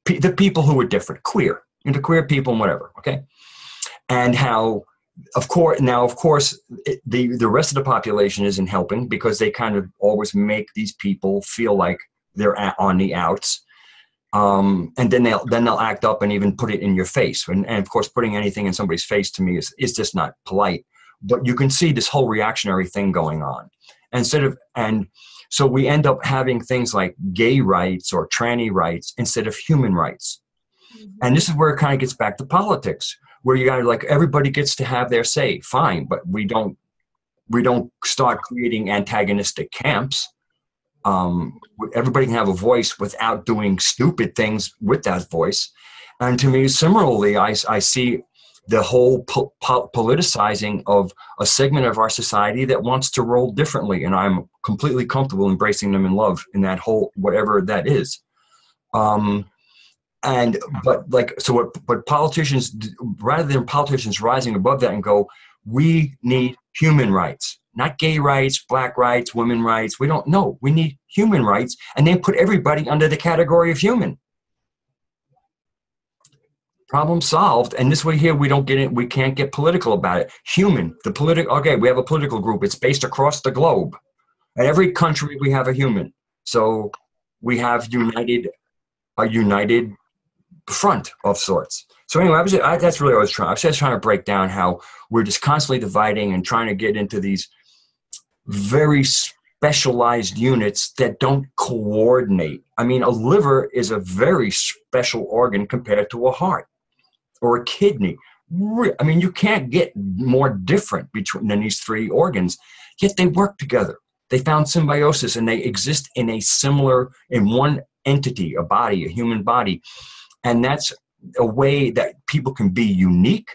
the people who are different, queer, queer people and whatever, okay? And how, of course, the rest of the population isn't helping, because they kind of always make these people feel like they're on the outs, and then they'll act up and even put it in your face. And of course, putting anything in somebody's face to me is just not polite. But you can see this whole reactionary thing going on. And so we end up having things like gay rights or tranny rights instead of human rights. Mm-hmm. And this is where it kind of gets back to politics, where you got like everybody gets to have their say, fine, but we don't start creating antagonistic camps. Everybody can have a voice without doing stupid things with that voice. And to me, similarly, I see the whole politicizing of a segment of our society that wants to roll differently, and I'm completely comfortable embracing them in love in that whole whatever that is. But politicians, rather than politicians rising above that and go, we need human rights, not gay rights, black rights, women rights. We don't know. We need human rights, and then put everybody under the category of human. Problem solved. And this way here, we can't get political about it. Human, okay, we have a political group. It's based across the globe. In every country, we have a human. So we have a united front of sorts. So anyway, that's really what I was trying. I was just trying to break down how we're just constantly dividing and trying to get into these very specialized units that don't coordinate. I mean, a liver is a very special organ compared to a heart or a kidney. I mean, you can't get more different than these three organs, yet they work together. They found symbiosis, and they exist in one entity, a body, a human body. And that's a way that people can be unique,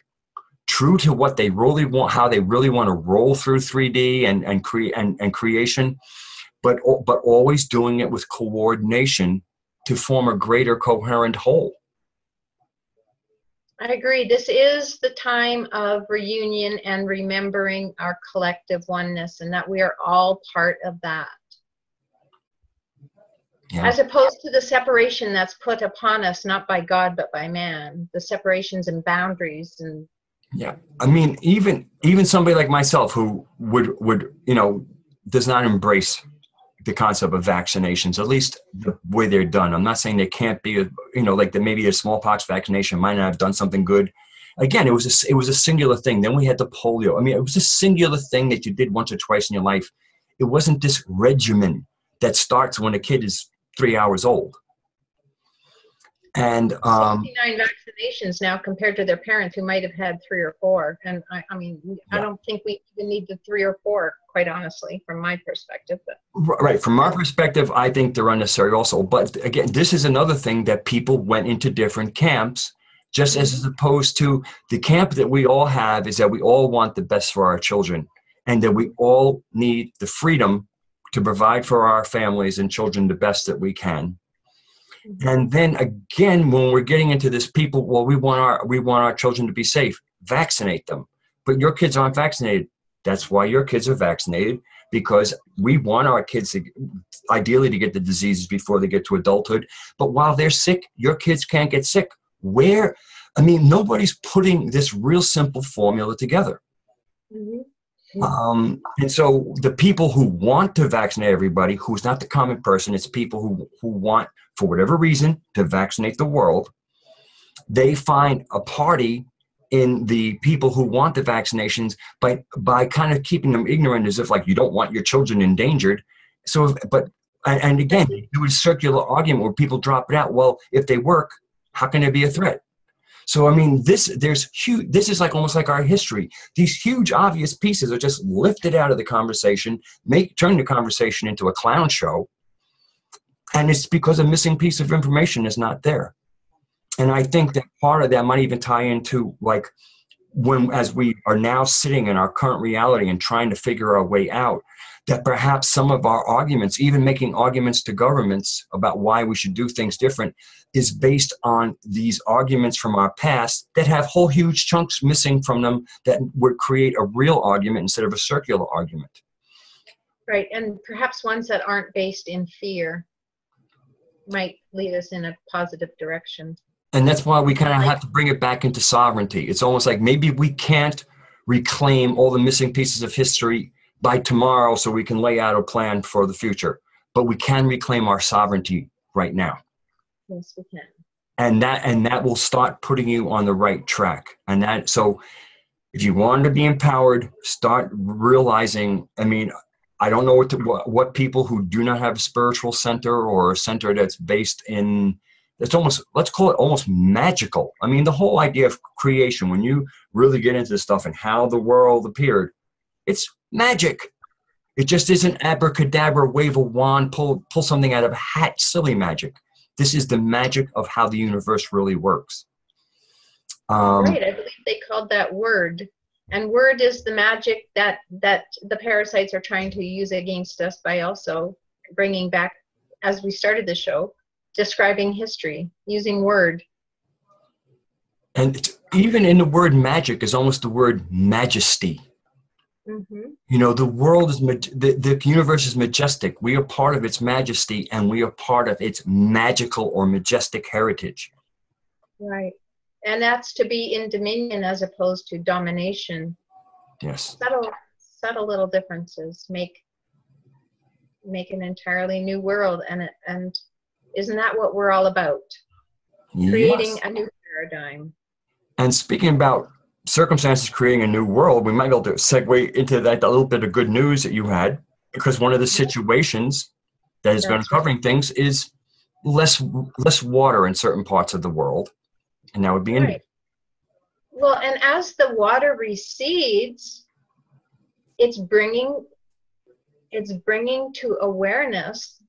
true to what they really want, how they really want to roll through 3D and creation, but always doing it with coordination to form a greater coherent whole. I agree. This is the time of reunion and remembering our collective oneness, and that we are all part of that. Yeah. As opposed to the separation that's put upon us, not by God, but by man, the separations and boundaries. And yeah, I mean, even somebody like myself who would does not embrace the concept of vaccinations, at least the way they're done. I'm not saying they can't be, like maybe a smallpox vaccination might not have done something good. Again, it was a singular thing. Then we had the polio. I mean, it was a singular thing that you did once or twice in your life. It wasn't this regimen that starts when a kid is 3 hours old. And 69 vaccinations now compared to their parents who might have had 3 or 4. And I mean, yeah. I don't think we even need the 3 or 4, quite honestly, from my perspective. But. Right. From our perspective, I think they're unnecessary also. But again, this is another thing that people went into different camps, just as opposed to the camp that we all have is that we all want the best for our children, and that we all need the freedom to provide for our families and children the best that we can. And then again, when we're getting into this, people, well, we want our children to be safe. Vaccinate them, but your kids aren't vaccinated. That's why your kids are vaccinated, because we want our kids to, ideally, to get the diseases before they get to adulthood. But while they're sick, your kids can't get sick. Nobody's putting this real simple formula together. And so the people who want to vaccinate everybody, who's not the common person, it's people who want, for whatever reason, to vaccinate the world. They find a party in the people who want the vaccinations by kind of keeping them ignorant, as if like you don't want your children endangered. So, and again, you do a circular argument where people drop it out. Well, if they work, how can they be a threat? So, I mean, this is like almost like our history. These huge, obvious pieces are just lifted out of the conversation, turn the conversation into a clown show. And it's because a missing piece of information is not there. And I think that part of that might even tie into like as we are now sitting in our current reality and trying to figure our way out, that perhaps some of our arguments, even making arguments to governments about why we should do things different, is based on these arguments from our past that have whole huge chunks missing from them that would create a real argument instead of a circular argument. Right, and perhaps ones that aren't based in fear might lead us in a positive direction. And that's why we kind of have to bring it back into sovereignty. It's almost like maybe we can't reclaim all the missing pieces of history by tomorrow so we can lay out a plan for the future, but we can reclaim our sovereignty right now. Yes, we can. And that will start putting you on the right track. So if you want to be empowered, start realizing, I mean, I don't know what people who do not have a spiritual center or a center that's based in, it's almost, let's call it almost magical. I mean, the whole idea of creation, when you really get into this stuff and how the world appeared, it's magic. It just isn't abracadabra, wave a wand, pull something out of a hat, silly magic. This is the magic of how the universe really works. Right, I believe they called that word. And word is the magic that the parasites are trying to use against us by also bringing back, as we started the show, describing history, using word. And even in the word magic is almost the word majesty. Mm-hmm. You know, the world is, the universe is majestic. We are part of its majesty, and we are part of its magical or majestic heritage. Right. And that's to be in dominion as opposed to domination. Yes. Subtle little differences make an entirely new world. And isn't that what we're all about? Creating a new paradigm. And speaking about circumstances creating a new world, we might be able to segue into that a little bit of good news that you had, because one of the situations that is going to covering things is less water in certain parts of the world, and that would be India. Well, and as the water recedes, it's bringing it's bringing to awareness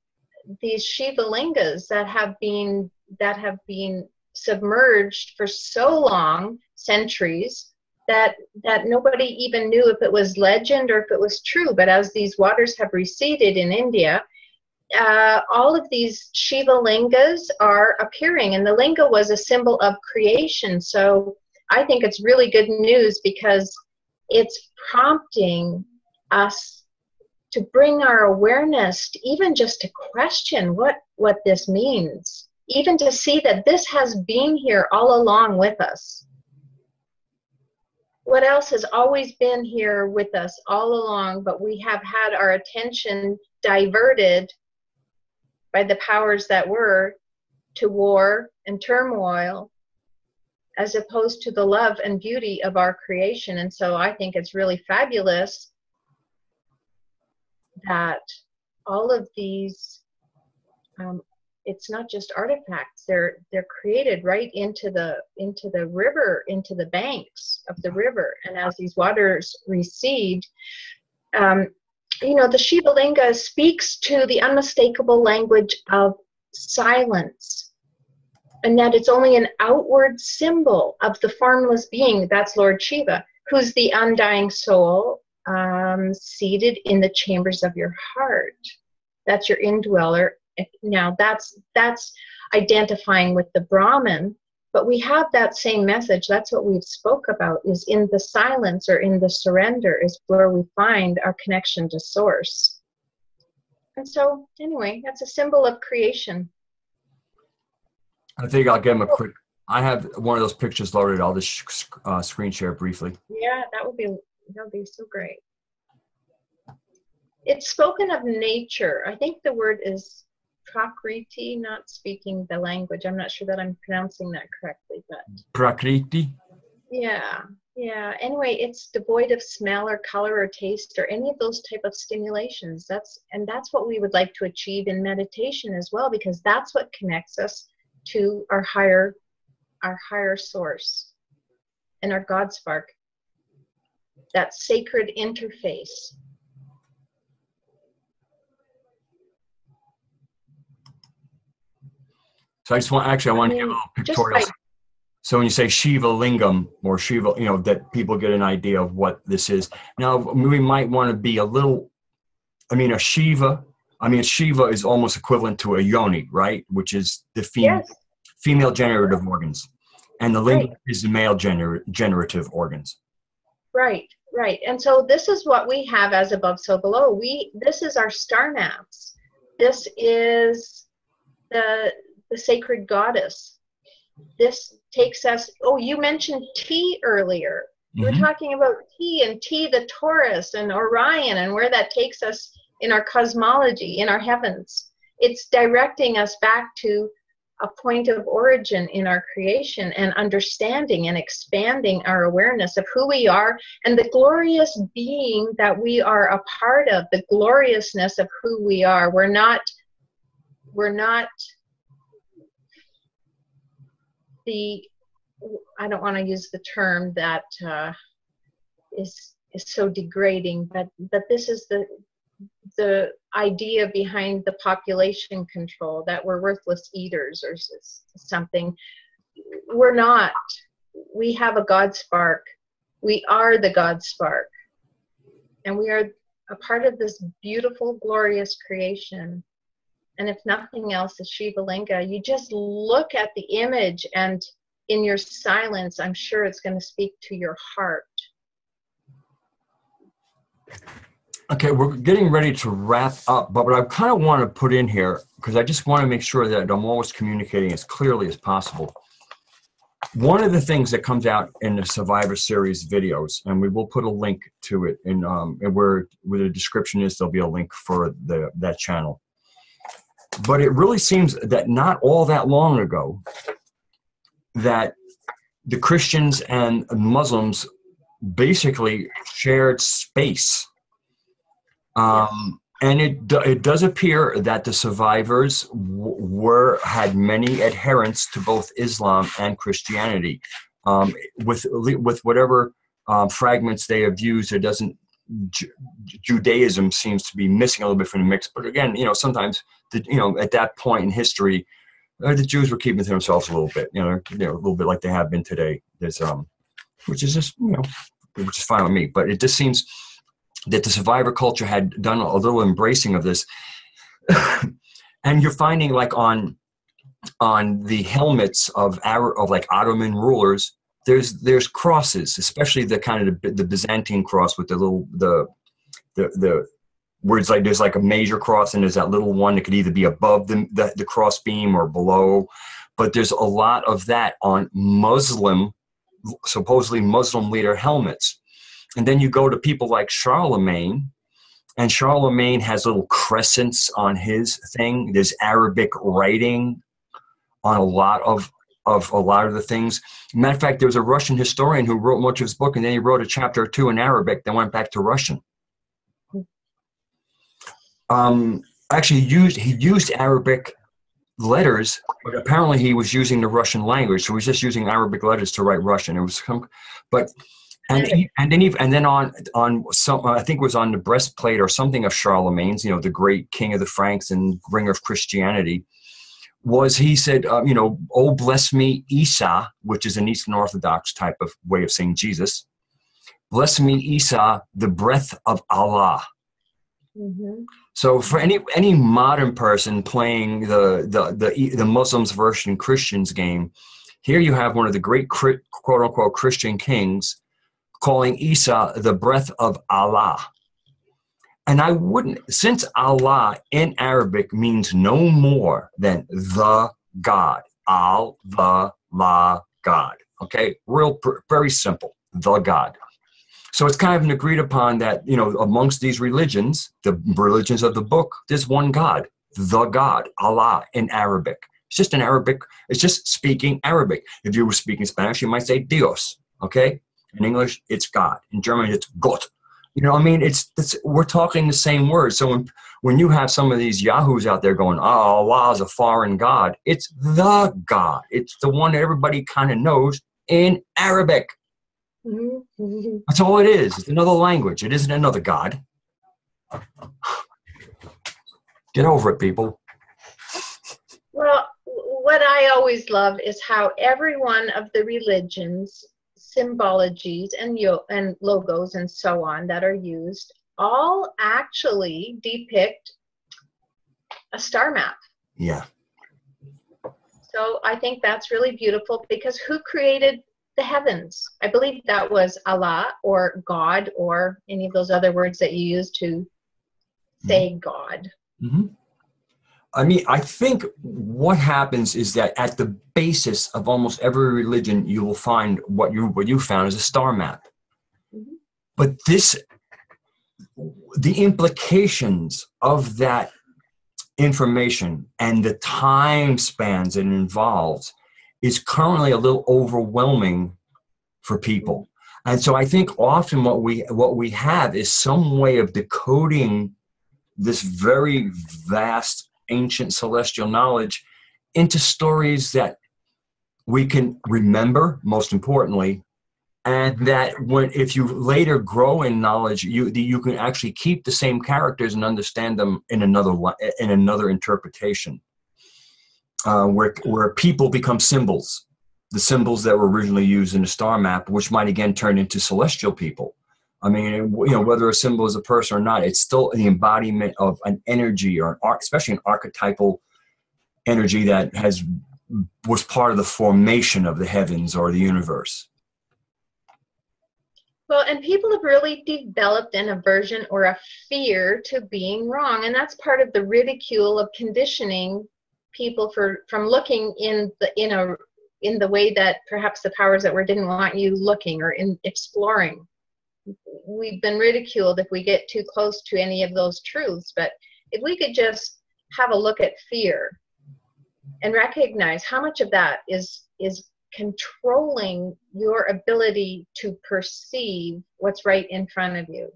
these Shiva lingas that have been submerged for so long, centuries, that nobody even knew if it was legend or if it was true. But as these waters have receded in India, all of these Shiva lingas are appearing, and the linga was a symbol of creation. So I think it's really good news, because it's prompting us to bring our awareness, even just to question what this means, even to see that this has been here all along with us. What else has always been here with us all along, but we have had our attention diverted by the powers that were to war and turmoil, as opposed to the love and beauty of our creation. And so I think it's really fabulous that all of these, it's not just artifacts, they're created right into the river, into the banks of the river. And as these waters recede, you know, the Shiva linga speaks to the unmistakable language of silence, and that it's only an outward symbol of the formless being, that's Lord Shiva, who's the undying soul, seated in the chambers of your heart. That's your indweller. Now that's identifying with the Brahman, but we have that same message. That's what we've spoke about, is in the silence, or in the surrender, is where we find our connection to source. And so anyway, that's a symbol of creation. I think I'll give him a quick, I have one of those pictures loaded. I'll just screen share briefly. Yeah, that would be so great. It's spoken of nature. I think the word is Prakriti, not speaking the language. I'm not sure that I'm pronouncing that correctly, but Prakriti? yeah. Anyway, it's devoid of smell or color or taste or any of those type of stimulations. That's what we would like to achieve in meditation as well, because that's what connects us to our higher source and our God spark. That sacred interface. So I want to give a little pictorial. So when you say Shiva Lingam or Shiva, you know, that people get an idea of what this is. Now, we might want to be a little, Shiva is almost equivalent to a yoni, right? Which is the female generative organs. And the lingam is the male generative organs. Right. And so this is what we have as above, so below. This is our star maps. This is the sacred goddess. This takes us, you mentioned T earlier. Mm-hmm. We were talking about T, and T the Taurus and Orion, and where that takes us in our cosmology, in our heavens. It's directing us back to a point of origin in our creation, and understanding and expanding our awareness of who we are and the glorious being that we are a part of, the gloriousness of who we are. We're not I don't want to use the term that is so degrading, but this is the idea behind the population control, that we're worthless eaters or something. We're not. We have a God spark. We are the God spark. And we are a part of this beautiful, glorious creation. And if nothing else, the Shiva Linga, you just look at the image, and in your silence, I'm sure it's going to speak to your heart. Okay, we're getting ready to wrap up, but what I kind of want to put in here, because I just want to make sure that I'm always communicating as clearly as possible. One of the things that comes out in the Survivor Series videos, and we will put a link to it, and where the description is, there'll be a link for that channel. But it really seems that not all that long ago, that the Christians and Muslims basically shared space. And it does appear that the survivors had many adherents to both Islam and Christianity. With whatever fragments they have used, it doesn't Judaism seems to be missing a little bit from the mix. But again, sometimes, at that point in history, the Jews were keeping to themselves a little bit, a little bit like they have been today. There's, which is just, which is fine with me. But it just seems that the survivor culture had done a little embracing of this. And you're finding like on the helmets of like Ottoman rulers, there's crosses, especially the kind of the Byzantine cross with the where it's like there's like a major cross and there's that little one that could either be above the cross beam or below. But there's a lot of that on supposedly Muslim leader helmets. And then you go to people like Charlemagne, and Charlemagne has little crescents on his thing. There's Arabic writing on a lot of the things. Matter of fact, there was a Russian historian who wrote much of his book, and then he wrote a chapter or two in Arabic, then went back to Russian. Actually, he used Arabic letters, but apparently he was using the Russian language, so he was just using Arabic letters to write Russian. It was, and then on some, I think it was on the breastplate or something of Charlemagne's, the great king of the Franks and bringer of Christianity, he said, oh, bless me, Isa, which is an Eastern Orthodox type of way of saying Jesus. Bless me, Isa, the breath of Allah. Mm-hmm. So for any modern person playing the Muslims versus Christians game, here you have one of the great quote unquote Christian kings calling Isa the breath of Allah. And I wouldn't, since Allah in Arabic means no more than the God, God. Okay, very simple, the God. So it's kind of an agreed upon that, amongst these religions, the religions of the book, there's one God, the God, Allah in Arabic. It's just in Arabic, it's just speaking Arabic. If you were speaking Spanish, you might say Dios, okay? In English, it's God. In German, it's Gott. We're talking the same word. So when you have some of these yahoos out there going, oh, Allah is a foreign God, it's the God. It's the one that everybody kind of knows in Arabic. That's all it is. It's another language. It isn't another God. Get over it, people. Well, what I always love is how every one of the religions, symbologies and logos and so on that are used all actually depict a star map. Yeah. So I think that's really beautiful, because who created the heavens? I believe that was Allah or God or any of those other words that you use to say God. Mm-hmm. I mean, I think what happens is that at the basis of almost every religion, you will find what you found is a star map. Mm-hmm. But the implications of that information and the time spans it involves is currently a little overwhelming for people. And so I think often what we have is some way of decoding this very vast ancient celestial knowledge into stories that we can remember, most importantly, and that if you later grow in knowledge, you can actually keep the same characters and understand them in another interpretation, where people become symbols, the symbols that were originally used in the star map, which might again turn into celestial people. I mean, whether a symbol is a person or not, it's still the embodiment of an energy, or especially an archetypal energy that was part of the formation of the heavens or the universe. Well, and people have really developed an aversion or a fear to being wrong, and that's part of the ridicule of conditioning people from looking in the way that perhaps the powers that were didn't want you looking or in exploring. We've been ridiculed if we get too close to any of those truths, but if we could just have a look at fear and recognize how much of that is controlling your ability to perceive what's right in front of you.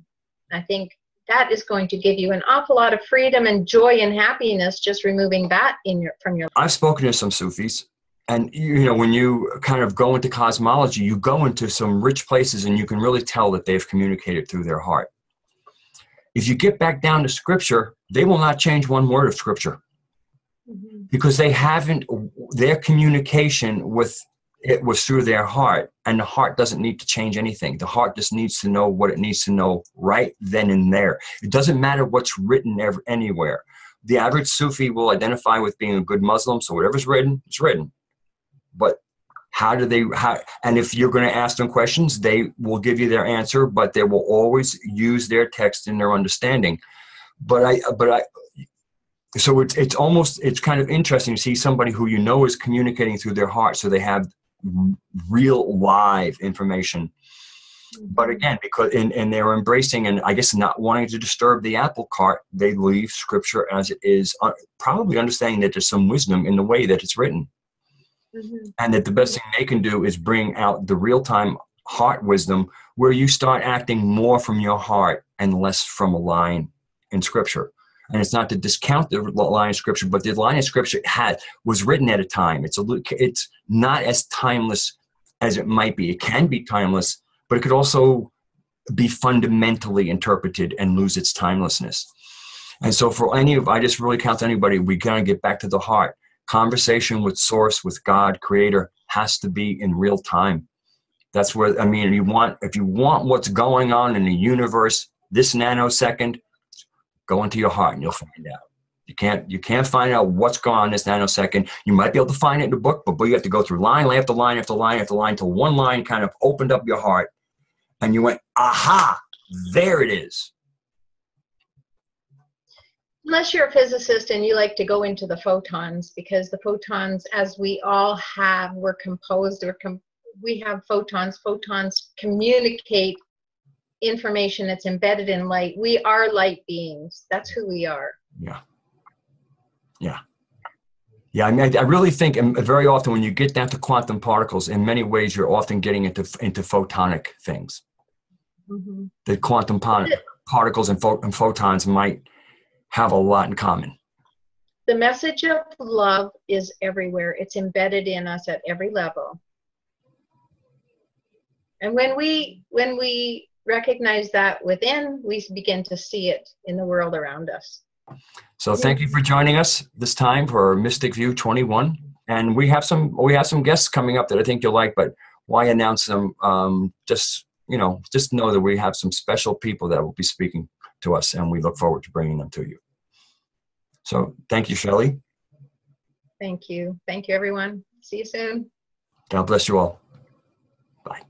I think that is going to give you an awful lot of freedom and joy and happiness, just removing that from your life. I've spoken to some Sufis, and when you kind of go into cosmology, you go into some rich places and you can really tell that they've communicated through their heart. If you get back down to Scripture, they will not change one word of Scripture. Because they haven't, their communication with it was through their heart, and the heart doesn't need to change anything. The heart just needs to know what it needs to know right then and there. It doesn't matter what's written anywhere. The average Sufi will identify with being a good Muslim, so whatever's written, it's written. But and if you're going to ask them questions, they will give you their answer, but they will always use their text in their understanding. So it's kind of interesting to see somebody who you know is communicating through their heart, so they have real live information. But again, because and they're embracing and I guess not wanting to disturb the apple cart, they leave Scripture as it is, probably understanding that there's some wisdom in the way that it's written, and that the best thing they can do is bring out the real-time heart wisdom, where you start acting more from your heart and less from a line in Scripture. And it's not to discount the line of Scripture, but the line of Scripture was written at a time. It's not as timeless as it might be. It can be timeless, but it could also be fundamentally interpreted and lose its timelessness. And so I just really count anybody, we gotta get back to the heart. Conversation with Source, with God, Creator, has to be in real time. That's where, if you want what's going on in the universe this nanosecond, go into your heart and you'll find out. You can't find out what's going on in this nanosecond. You might be able to find it in the book, but you have to go through line after line after line after line till one line kind of opened up your heart and you went, aha, there it is. Unless you're a physicist and you like to go into the photons, because the photons, as we all have, we're composed, we have photons. Photons communicate information that's embedded in light. We are light beings. That's who we are. Yeah, I really think, and very often when you get down to quantum particles, in many ways you're often getting into photonic things. The quantum particles and photons might have a lot in common. The message of love is everywhere. It's embedded in us at every level. And when we recognize that within, we begin to see it in the world around us. So thank you for joining us this time for Mystic View 21. And we have some guests coming up that I think you'll like, but why announce them? Just know that we have some special people that will be speaking to us, and we look forward to bringing them to you. So thank you, Shelley. Thank you. Thank you, everyone. See you soon. God bless you all. Bye.